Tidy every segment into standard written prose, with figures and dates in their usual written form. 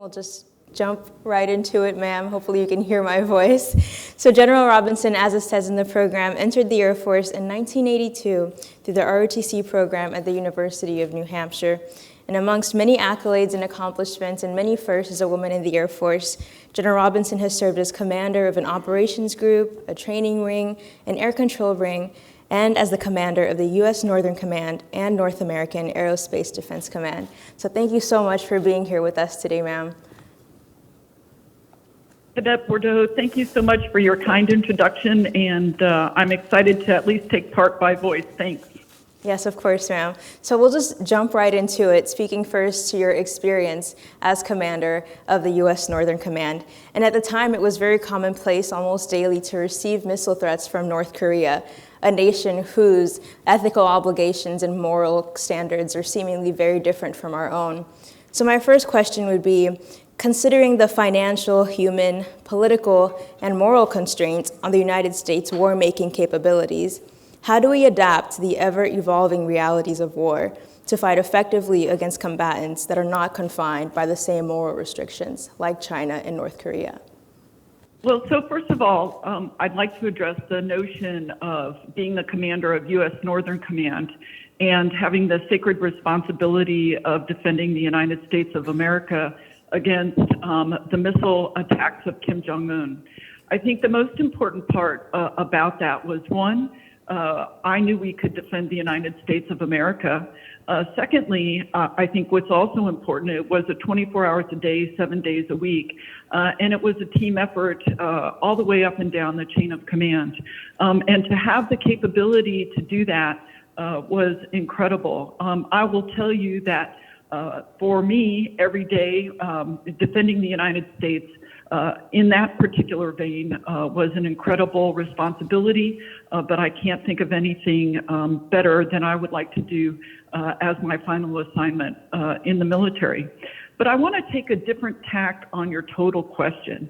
We'll just jump right into it, ma'am. Hopefully you can hear my voice. So General Robinson, as it says in the program, entered the Air Force in 1982 through the ROTC program at the University of New Hampshire. And amongst many accolades and accomplishments and many firsts as a woman in the Air Force, General Robinson has served as commander of an operations group, a training ring, an air control ring, and as the commander of the U.S. Northern Command and North American Aerospace Defense Command. So thank you so much for being here with us today, ma'am. Cadet Bourdeau, thank you so much for your kind introduction, and I'm excited to at least take part by voice. Thanks. Yes, of course, ma'am. So we'll just jump right into it, speaking first to your experience as commander of the U.S. Northern Command. And at the time, it was very commonplace, almost daily, to receive missile threats from North Korea, a nation whose ethical obligations and moral standards are seemingly very different from our own. So my first question would be, considering the financial, human, political, and moral constraints on the United States' war-making capabilities, how do we adapt to the ever-evolving realities of war to fight effectively against combatants that are not confined by the same moral restrictions like China and North Korea? Well, so first of all, I'd like to address the notion of being the commander of U.S. Northern Command and having the sacred responsibility of defending the United States of America against the missile attacks of Kim Jong-un. I think the most important part about that was, one, I knew we could defend the United States of America. Secondly, I think what's also important, it was a 24 hours a day, 7 days a week, and it was a team effort all the way up and down the chain of command. And to have the capability to do that was incredible. I will tell you that for me, every day, defending the United States in that particular vein was an incredible responsibility, but I can't think of anything better than I would like to do as my final assignment in the military. But I want to take a different tack on your total question.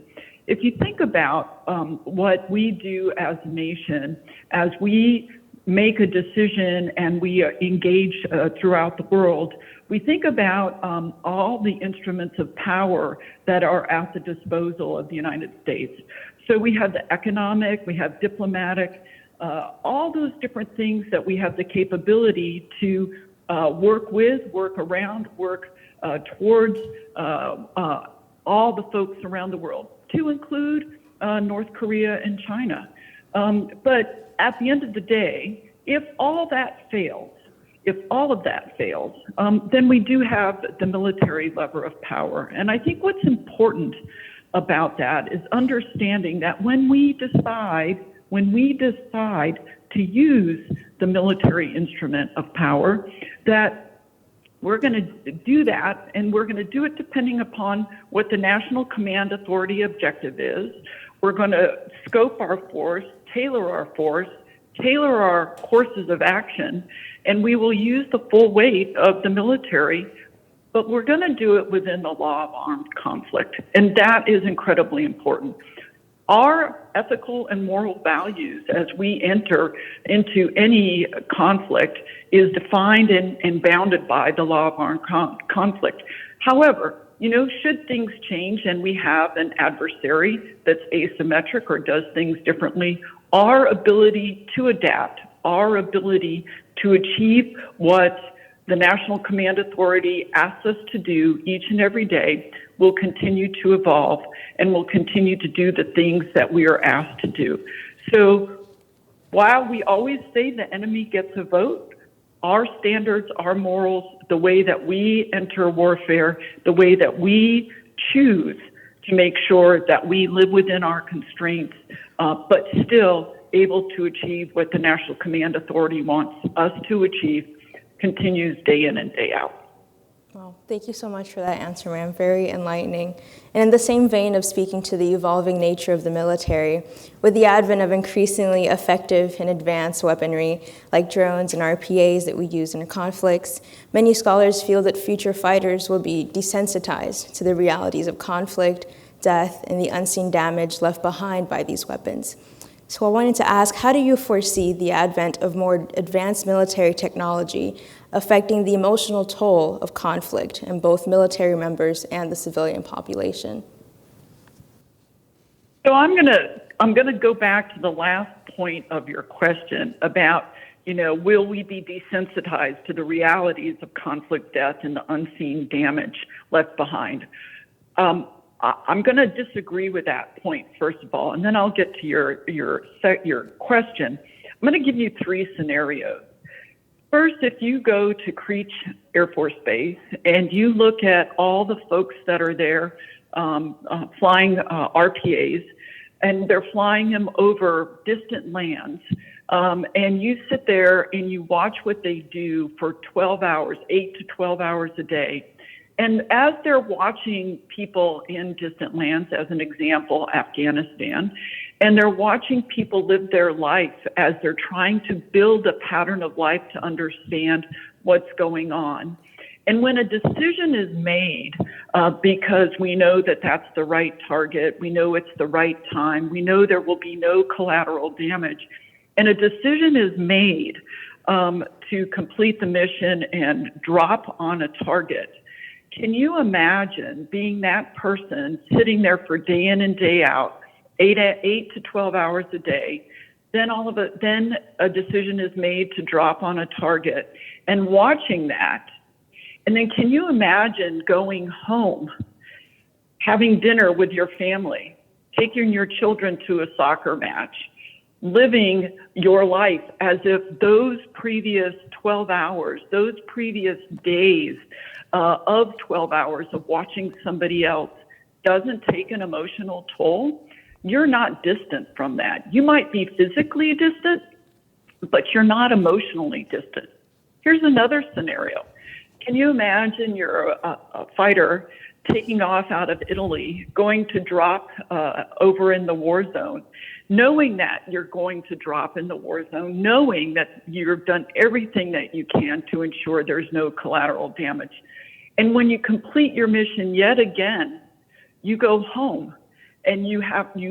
If you think about what we do as a nation, as we make a decision and we engage throughout the world, we think about all the instruments of power that are at the disposal of the United States. So we have the economic, we have diplomatic, all those different things that we have the capability to work with, work around, work towards all the folks around the world, to include North Korea and China. But at the end of the day, if all that fails, if all of that fails, then we do have the military lever of power. And I think what's important about that is understanding that when we decide to use the military instrument of power, that we're going to do that, and we're going to do it depending upon what the National Command Authority objective is. We're going to scope our force, tailor our courses of action, and we will use the full weight of the military, but we're going to do it within the law of armed conflict, and that is incredibly important. Our ethical and moral values as we enter into any conflict is defined and bounded by the law of armed conflict. However, should things change and we have an adversary that's asymmetric or does things differently, our ability to adapt, our ability to achieve what the National Command Authority asks us to do each and every day will continue to evolve and will continue to do the things that we are asked to do. So while we always say the enemy gets a vote, our standards, our morals, the way that we enter warfare, the way that we choose to make sure that we live within our constraints, but still able to achieve what the National Command Authority wants us to achieve, continues day in and day out. Well, thank you so much for that answer, ma'am. Very enlightening. And in the same vein of speaking to the evolving nature of the military, with the advent of increasingly effective and advanced weaponry like drones and RPAs that we use in conflicts, many scholars feel that future fighters will be desensitized to the realities of conflict, death, and the unseen damage left behind by these weapons. So I wanted to ask, how do you foresee the advent of more advanced military technology affecting the emotional toll of conflict in both military members and the civilian population? So I'm gonna go back to the last point of your question about, will we be desensitized to the realities of conflict, death, and the unseen damage left behind? I'm going to disagree with that point, first of all, and then I'll get to your question. I'm going to give you three scenarios. First, if you go to Creech Air Force Base and you look at all the folks that are there flying RPAs, and they're flying them over distant lands, and you sit there and you watch what they do for 12 hours, 8 to 12 hours a day. And as they're watching people in distant lands, as an example, Afghanistan, and they're watching people live their life as they're trying to build a pattern of life to understand what's going on. And when a decision is made, because we know that that's the right target, we know it's the right time, we know there will be no collateral damage, and a decision is made to complete the mission and drop on a target, can you imagine being that person sitting there for day in and day out, 8 to 12 hours a day, then a decision is made to drop on a target, and watching that? And then can you imagine going home, having dinner with your family, taking your children to a soccer match, living your life as if those previous 12 hours, those previous days of 12 hours of watching somebody else doesn't take an emotional toll? You're not distant from that. You might be physically distant, but you're not emotionally distant. Here's another scenario. Can you imagine you're a fighter taking off out of Italy, going to drop over in the war zone, knowing that you're going to drop in the war zone, knowing that you've done everything that you can to ensure there's no collateral damage. And when you complete your mission yet again, you go home and you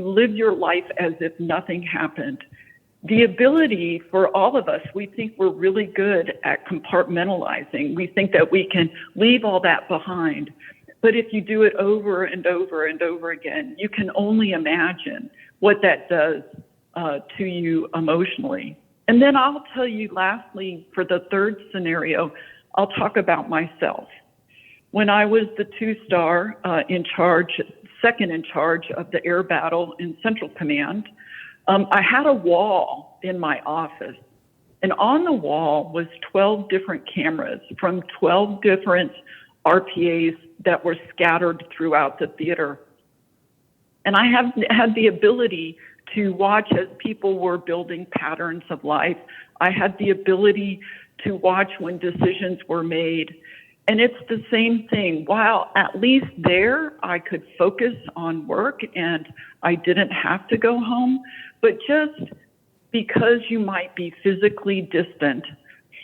live your life as if nothing happened. The ability for all of us, we think we're really good at compartmentalizing. We think that we can leave all that behind. But if you do it over and over and over again, you can only imagine what that does to you emotionally. And then I'll tell you lastly, for the third scenario, I'll talk about myself. When I was the two-star second in charge of the air battle in Central Command, I had a wall in my office, and on the wall was 12 different cameras from 12 different RPAs that were scattered throughout the theater. And I had the ability to watch as people were building patterns of life. I had the ability to watch when decisions were made. And it's the same thing. While at least there I could focus on work and I didn't have to go home, but just because you might be physically distant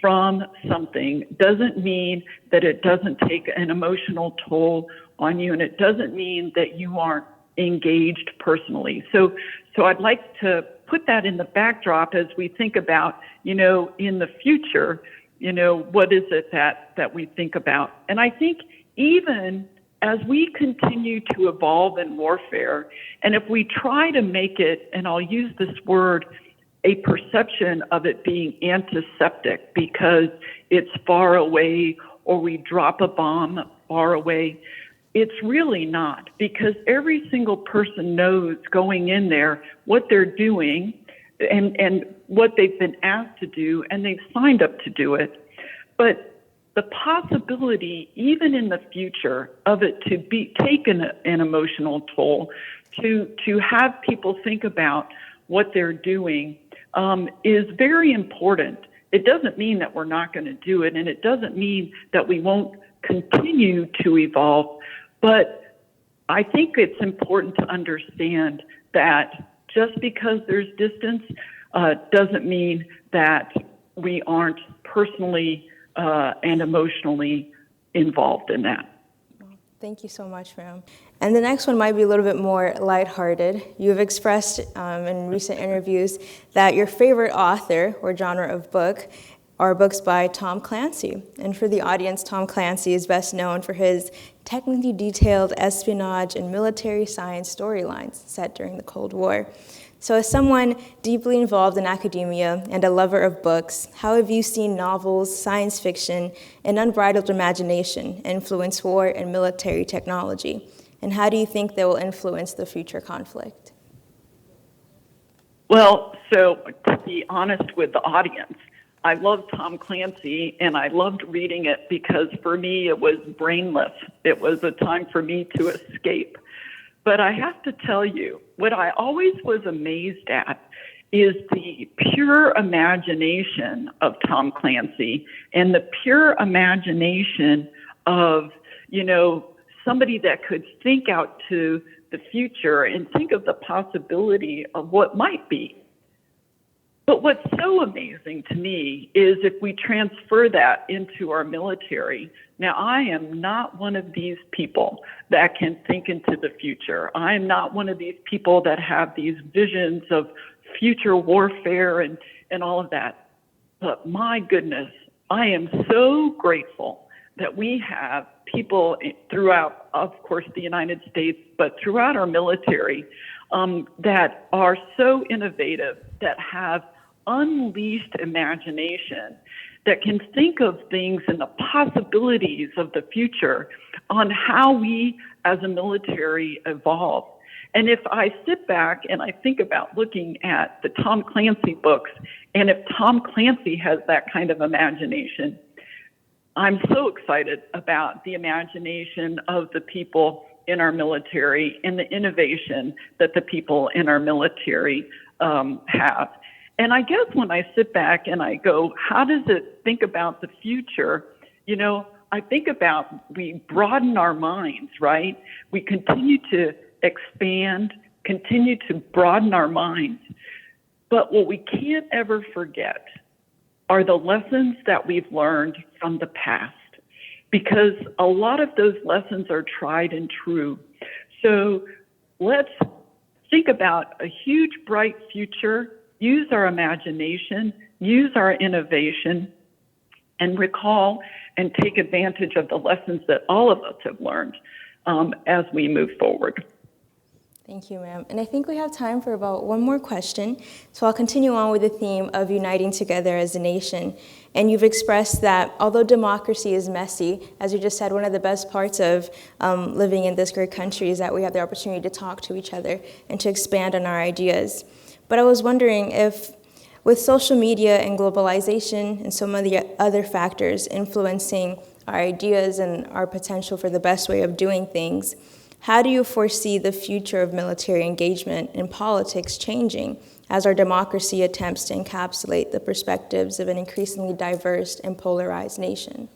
from something doesn't mean that it doesn't take an emotional toll on you, and it doesn't mean that you aren't engaged personally. So I'd like to put that in the backdrop as we think about, in the future, what is it that we think about? And I think even as we continue to evolve in warfare, and if we try to make it, and I'll use this word, a perception of it being antiseptic because it's far away or we drop a bomb far away, it's really not, because every single person knows going in there what they're doing and what they've been asked to do, and they've signed up to do it. But the possibility, even in the future, of it to be taken an emotional toll, to have people think about what they're doing, is very important. It doesn't mean that we're not going to do it, and it doesn't mean that we won't continue to evolve. But I think it's important to understand that just because there's distance doesn't mean that we aren't personally and emotionally involved in that. Thank you so much, ma'am. And the next one might be a little bit more lighthearted. You've expressed in recent interviews that your favorite author or genre of book are books by Tom Clancy. And for the audience, Tom Clancy is best known for his technically detailed espionage and military science storylines set during the Cold War. So as someone deeply involved in academia and a lover of books, how have you seen novels, science fiction, and unbridled imagination influence war and military technology? And how do you think they will influence the future conflict? Well, so to be honest with the audience, I love Tom Clancy, and I loved reading it because for me it was brainless. It was a time for me to escape. But I have to tell you, what I always was amazed at is the pure imagination of Tom Clancy and the pure imagination of, somebody that could think out to the future and think of the possibility of what might be. But what's so amazing to me is if we transfer that into our military. Now, I am not one of these people that can think into the future. I am not one of these people that have these visions of future warfare and all of that. But my goodness, I am so grateful that we have people throughout, of course, the United States, but throughout our military that are so innovative, that have unleashed imagination, that can think of things and the possibilities of the future on how we as a military evolve. And if I sit back and I think about looking at the Tom Clancy books, and if Tom Clancy has that kind of imagination, I'm so excited about the imagination of the people in our military and the innovation that the people in our military have. And I guess when I sit back and I go, how does it think about the future? I think about, we broaden our minds, right? We continue to expand, continue to broaden our minds. But what we can't ever forget are the lessons that we've learned from the past, because a lot of those lessons are tried and true. So let's think about a huge, bright future. Use our imagination, use our innovation, and recall and take advantage of the lessons that all of us have learned as we move forward. Thank you, ma'am. And I think we have time for about one more question. So I'll continue on with the theme of uniting together as a nation. And you've expressed that although democracy is messy, as you just said, one of the best parts of living in this great country is that we have the opportunity to talk to each other and to expand on our ideas. But I was wondering if, with social media and globalization and some of the other factors influencing our ideas and our potential for the best way of doing things, how do you foresee the future of military engagement in politics changing as our democracy attempts to encapsulate the perspectives of an increasingly diverse and polarized nation?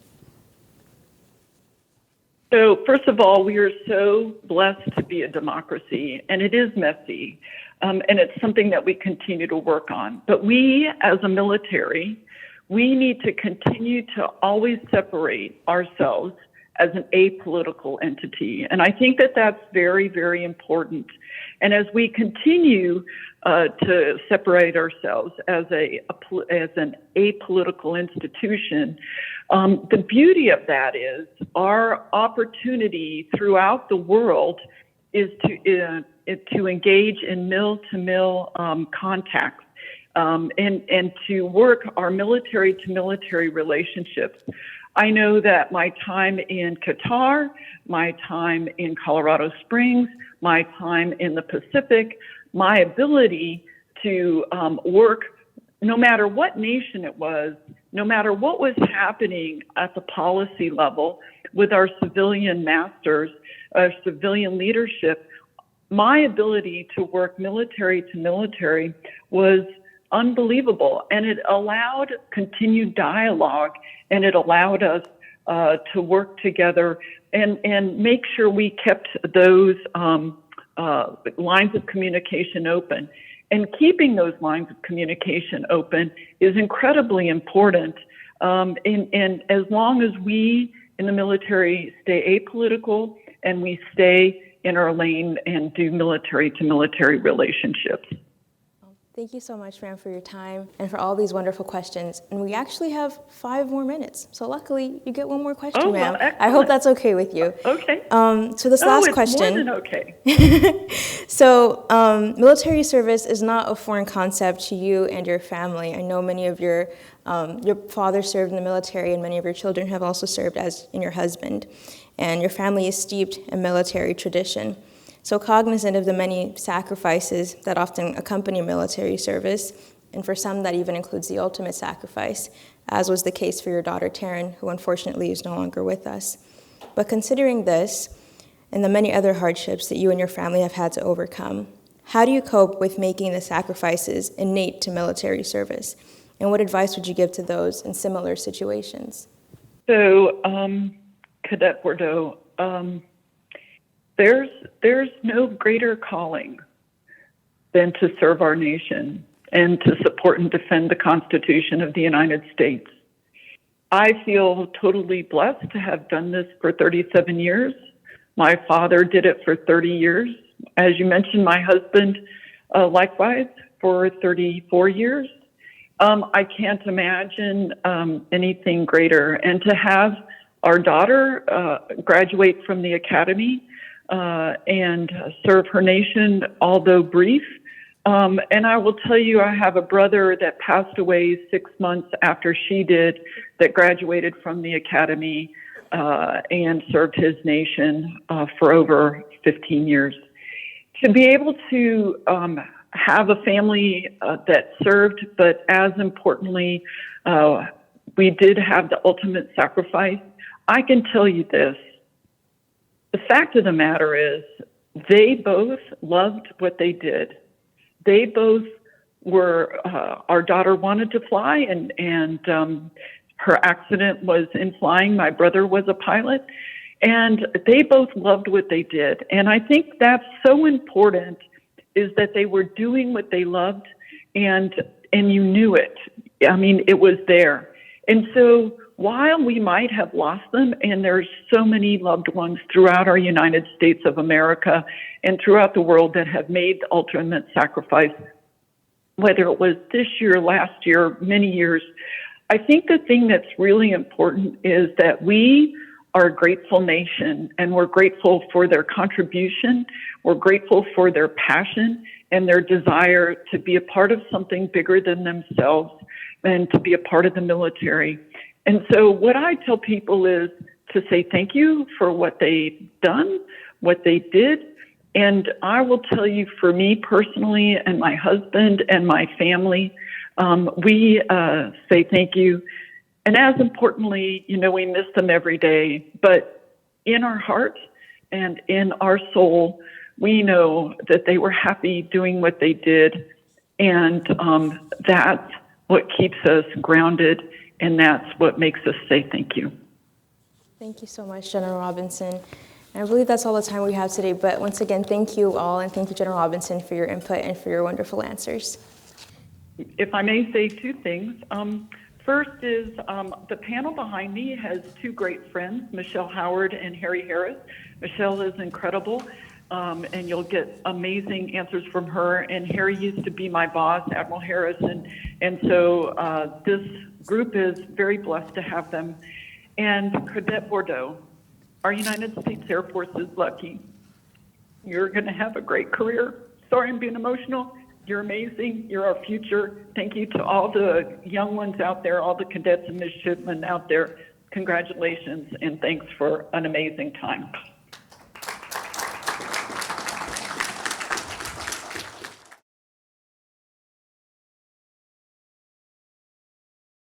So first of all, we are so blessed to be a democracy, and it is messy, and it's something that we continue to work on. But we, as a military, we need to continue to always separate ourselves as an apolitical entity. And I think that that's very, very important. And as we continue to separate ourselves as an apolitical institution, the beauty of that is our opportunity throughout the world is to engage in mill-to-mill contacts and to work our military-to-military relationships. I know that my time in Qatar, my time in Colorado Springs, my time in the Pacific, my ability to work no matter what nation it was, no matter what was happening at the policy level with our civilian masters, our civilian leadership, my ability to work military to military was unbelievable. And it allowed continued dialogue, and it allowed us to work together and make sure we kept those lines of communication open. And keeping those lines of communication open is incredibly important. And as long as we in the military stay apolitical and we stay in our lane and do military to military relationships. Thank you so much, ma'am, for your time and for all these wonderful questions. And we actually have 5 more minutes. So luckily, you get one more question, Oh, ma'am. well, I hope that's okay with you. Okay. So this last it's question. more than okay. So military service is not a foreign concept to you and your family. I know many of your father served in the military, and many of your children have also served as in your husband. And your family is steeped in military tradition. So cognizant of the many sacrifices that often accompany military service, and for some that even includes the ultimate sacrifice, as was the case for your daughter Taryn, who unfortunately is no longer with us. But considering this, and the many other hardships that you and your family have had to overcome, how do you cope with making the sacrifices innate to military service? And what advice would you give to those in similar situations? So, Cadet Bourdeau, there's no greater calling than to serve our nation and to support and defend the Constitution of the United States. I feel totally blessed to have done this for 37 years. My father did it for 30 years. As you mentioned, my husband, likewise, for 34 years. I can't imagine anything greater. And to have our daughter graduate from the academy and serve her nation, although brief. And I will tell you, I have a brother that passed away 6 months after she did, that graduated from the academy and served his nation for over 15 years. To be able to have a family that served, but as importantly, we did have the ultimate sacrifice. I can tell you this. The fact of the matter is, they both loved what they did. They both were, our daughter wanted to fly, and her accident was in flying. My brother was a pilot, and they both loved what they did. And I think that's so important, is that they were doing what they loved, and you knew it. I mean, it was there. And so while we might have lost them, and there's so many loved ones throughout our United States of America and throughout the world that have made the ultimate sacrifice, whether it was this year, last year, many years, I think the thing that's really important is that we are a grateful nation, and we're grateful for their contribution. We're grateful for their passion and their desire to be a part of something bigger than themselves and to be a part of the military. And so what I tell people is to say thank you for what they've done, what they did. And I will tell you, for me personally and my husband and my family, we say thank you. And as importantly, you know, we miss them every day, but in our heart and in our soul, we know that they were happy doing what they did. And that's what keeps us grounded, and that's what makes us say thank you. Thank you so much, General Robinson. And I believe that's all the time we have today, but once again, thank you all, and thank you, General Robinson, for your input and for your wonderful answers. If I may say 2 things. First is the panel behind me has 2 great friends, Michelle Howard and Harry Harris. Michelle is incredible, and you'll get amazing answers from her. And Harry used to be my boss, Admiral Harris, and so this group is very blessed to have them. And Cadet Bourdeau, our United States Air Force is lucky. You're going to have a great career. Sorry I'm being emotional. You're amazing. You're our future. Thank you to all the young ones out there, all the cadets and midshipmen out there. Congratulations, and thanks for an amazing time.